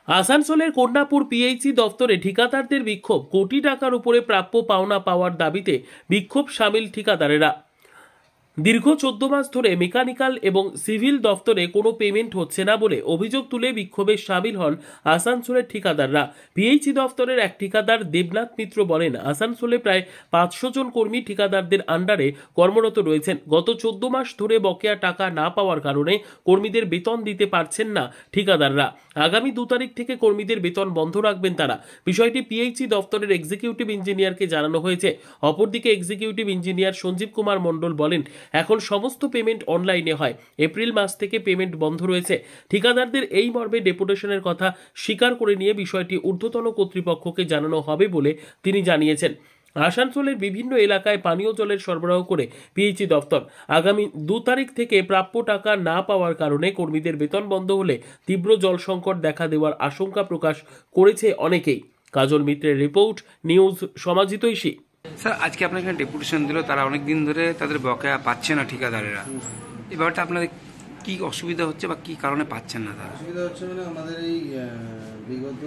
আসানসোলের কন্যাপুর পিএইচি দফতরে ঠিকাদারদের বিক্ষোভ। কোটি টাকার উপরে প্রাপ্য পাওনা পাওয়ার দাবিতে বিক্ষোভ সামিল ঠিকাদারেরা। দীর্ঘ 14 মাস ধরে মেকানিক্যাল এবং সিভিল দফতরে কোনো পেমেন্ট হচ্ছে না বলে অভিযোগ তুলে বিক্ষোভে সামিল হন আসানসোলের ঠিকাদাররা। পিএইচি দফতরের এক ঠিকাদার দেবনাথ মিত্র বলেন, আসানসোলে প্রায় 500 জন কর্মী ঠিকাদারদের আন্ডারে কর্মরত রয়েছেন। গত 14 মাস ধরে বকেয়া টাকা না পাওয়ার কারণে কর্মীদের বেতন দিতে পারছেন না ঠিকাদাররা। আগামী 2 তারিখ থেকে কর্মীদের বেতন বন্ধ রাখবেন তারা। বিষয়টি পিএইচি দফতরের এক্সিকিউটিভ ইঞ্জিনিয়ারকে জানানো হয়েছে। অপরদিকে এক্সিকিউটিভ ইঞ্জিনিয়ার সঞ্জীব কুমার মণ্ডল বলেন, এখন সমস্ত পেমেন্ট অনলাইনে হয়। এপ্রিল মাস থেকে পেমেন্ট বন্ধ রয়েছে। ঠিকাদারদের এই মর্মে ডেপুটেশনের কথা স্বীকার করে নিয়ে বিষয়টি ঊর্ধ্বতন কর্তৃপক্ষকে জানানো হবে বলে তিনি জানিয়েছেন। আসানসোলের বিভিন্ন এলাকায় পানীয় জলের সরবরাহ করে পিএইচি দফতর। আগামী 2 তারিখ থেকে প্রাপ্য টাকা না পাওয়ার কারণে কর্মীদের বেতন বন্ধ হলে তীব্র জল সংকট দেখা দেওয়ার আশঙ্কা প্রকাশ করেছে অনেকেই। কাজল মিত্রের রিপোর্ট, নিউজ সমাজিতৈষী। স্যার, আজকে আপনার এখানে ডেপুটেশন দিল, তারা অনেকদিন ধরে তাদের বকেয়া পাচ্ছে না ঠিকাদারেরা। এই ব্যাপারটা আপনাদের কি অসুবিধা হচ্ছে বা কি কারণে পাচ্ছেন না তারা? অসুবিধা হচ্ছে মানে আমাদের এই বিগত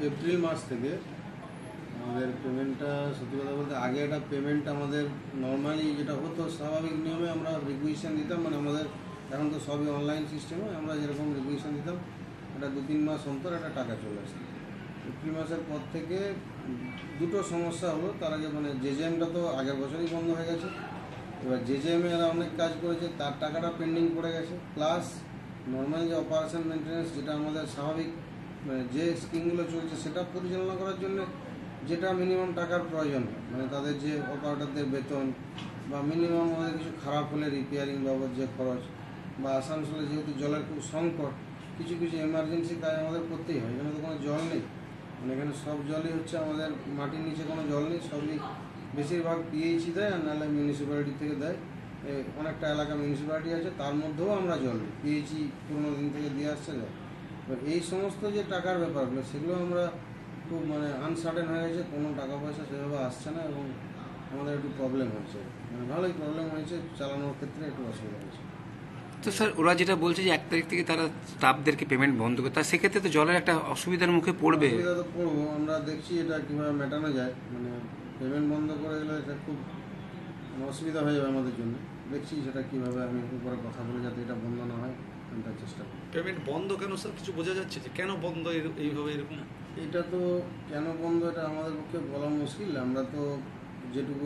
এপ্রিল মাস থেকে আমাদের পেমেন্টটা, সত্যি কথা বলতে আগে একটা পেমেন্ট আমাদের নর্মালি যেটা হতো স্বাভাবিক নিয়মে আমরা রিকুইশন দিতাম, মানে আমাদের এখন তো সবই অনলাইন সিস্টেমে, আমরা যেরকম রিকুইশন দিতাম এটা 2-3 মাস অন্তর একটা টাকা চলে আসে। এপ্রিল মাসের পর থেকে দুটো সমস্যা হলো। তার আগে মানে জেজেএমটা তো আগের বছরই বন্ধ হয়ে গেছে। এবার জেজেএমে এরা অনেক কাজ করেছে, তার টাকাটা পেন্ডিং পড়ে গেছে। প্লাস নর্মাল যে অপারেশন মেনটেন্যান্স, যেটা আমাদের স্বাভাবিক মানে যে স্কিমগুলো চলছে সেটা পরিচালনা করার জন্য যেটা মিনিমাম টাকার প্রয়োজন হয়, মানে তাদের যে অপারেটরদের বেতন বা মিনিমাম আমাদের কিছু খারাপ হলে রিপেয়ারিং বাবদ যে খরচ, বা আসানসোলে যেহেতু জলের খুব সংকট, কিছু কিছু এমার্জেন্সি কাজ আমাদের করতেই হয়। এখানে তো কোনো জল নেই, মানে এখানে সব জলই হচ্ছে আমাদের মাটির নিচে, কোনো জল নেই, সবই বেশিরভাগ পিএইচি দেয়, আর নাহলে মিউনিসিপ্যালিটি থেকে দেয়। অনেকটা এলাকা মিউনিসিপ্যালিটি আছে, তার মধ্যেও আমরা জল নিই, পিএইচি পুরোনো দিন থেকে দিয়ে আসছে জল। এবার এই সমস্ত যে টাকার ব্যাপারগুলো, সেগুলো আমরা খুব মানে আনসার্টেন হয়ে গেছে, কোনো টাকা পয়সা সেভাবে আসছে না এবং আমাদের একটু প্রবলেম হয়েছে, মানে ভালোই প্রবলেম হয়েছে, চালানোর ক্ষেত্রে একটু অসুবিধা হয়েছে। তো স্যার, ওরা যেটা বলছে যে 1 তারিখ থেকে তারা স্টাফদেরকে পেমেন্ট বন্ধ করে, তার সেক্ষেত্রে তো জলের একটা অসুবিধার মুখে পড়বে। অসুবিধা তো পড়বো, আমরা দেখছি এটা কীভাবে মেটানো যায়। মানে পেমেন্ট বন্ধ করে গেলে এটা খুব অসুবিধা হয়ে যাবে আমাদের জন্য। দেখছি সেটা কীভাবে আমি উপরে কথা বলে যাতে এটা বন্ধ না হয়, আমি তার চেষ্টা করি। পেমেন্ট বন্ধ কেন স্যার, কিছু বোঝা যাচ্ছে যে কেন বন্ধ এইভাবে এরকম? এটা তো কেন বন্ধ এটা আমাদের পক্ষে বলা মুশকিল। আমরা তো যেটুকু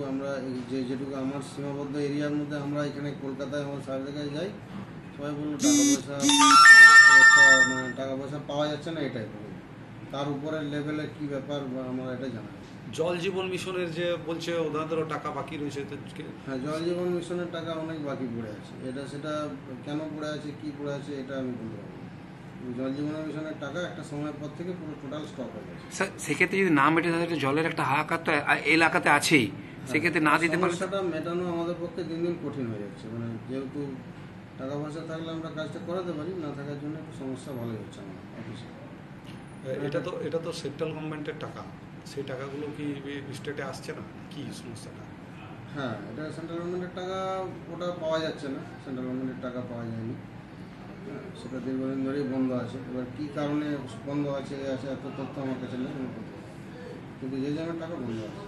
যেটুকু আমার সীমাবদ্ধ এরিয়ার মধ্যে, আমরা এখানে কলকাতায় আমার সব জায়গায় যাই, সবাই বললো টাকা পয়সা পাওয়া যাচ্ছে না, এটাই বলবো। তার উপরের লেভেলে কি ব্যাপার বা আমরা এটা জানা। জল জীবন মিশনের যে বলছে ওনাদেরও টাকা বাকি রয়েছে। হ্যাঁ, জল জীবন মিশনের টাকা অনেক বাকি পড়ে আছে। সেটা কেন পড়ে আছে, কি পড়ে আছে, এটা আমি বলতে পারবো। জল জীবন মিশনের টাকা একটা সময়ের পর থেকে পুরো টোটাল স্টপ হয়ে গেছে। স্যার, সেক্ষেত্রে যদি না মেটে তাহলে জলের একটা হাহাকার তো এলাকাতে আছেই, সেক্ষেত্রে না দিতে পারলে সমস্যাটা মেটানো আমাদের পক্ষে দিন দিন কঠিন হয়ে যাচ্ছে। মানে যেহেতু টাকা পয়সা থাকলে আমরা কাজটা করাতে পারি, না থাকার জন্য একটু সমস্যা ভালোই হচ্ছে আমার অফিসে। এটা তো সেন্ট্রাল গভর্নমেন্টের টাকা, সেই টাকাগুলো কি স্টেটে আসছে না, কি সমস্যাটা? হ্যাঁ, এটা সেন্ট্রাল গভর্নমেন্টের টাকা, ওটা পাওয়া যাচ্ছে না, সেন্ট্রাল গভর্নমেন্টের টাকা পাওয়া যায়নি। হ্যাঁ, সেটা দীর্ঘদিন ধরেই বন্ধ আছে। এবার কী কারণে বন্ধ আছে এত তথ্য আমার কাছে নেই, কিন্তু যে জায়গার টাকা বন্ধ আছে।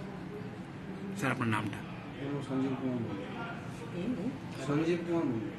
স্যার, আপনার নামটা? সঞ্জীব কুমার বলুন। সঞ্জীব কুমার বলুন।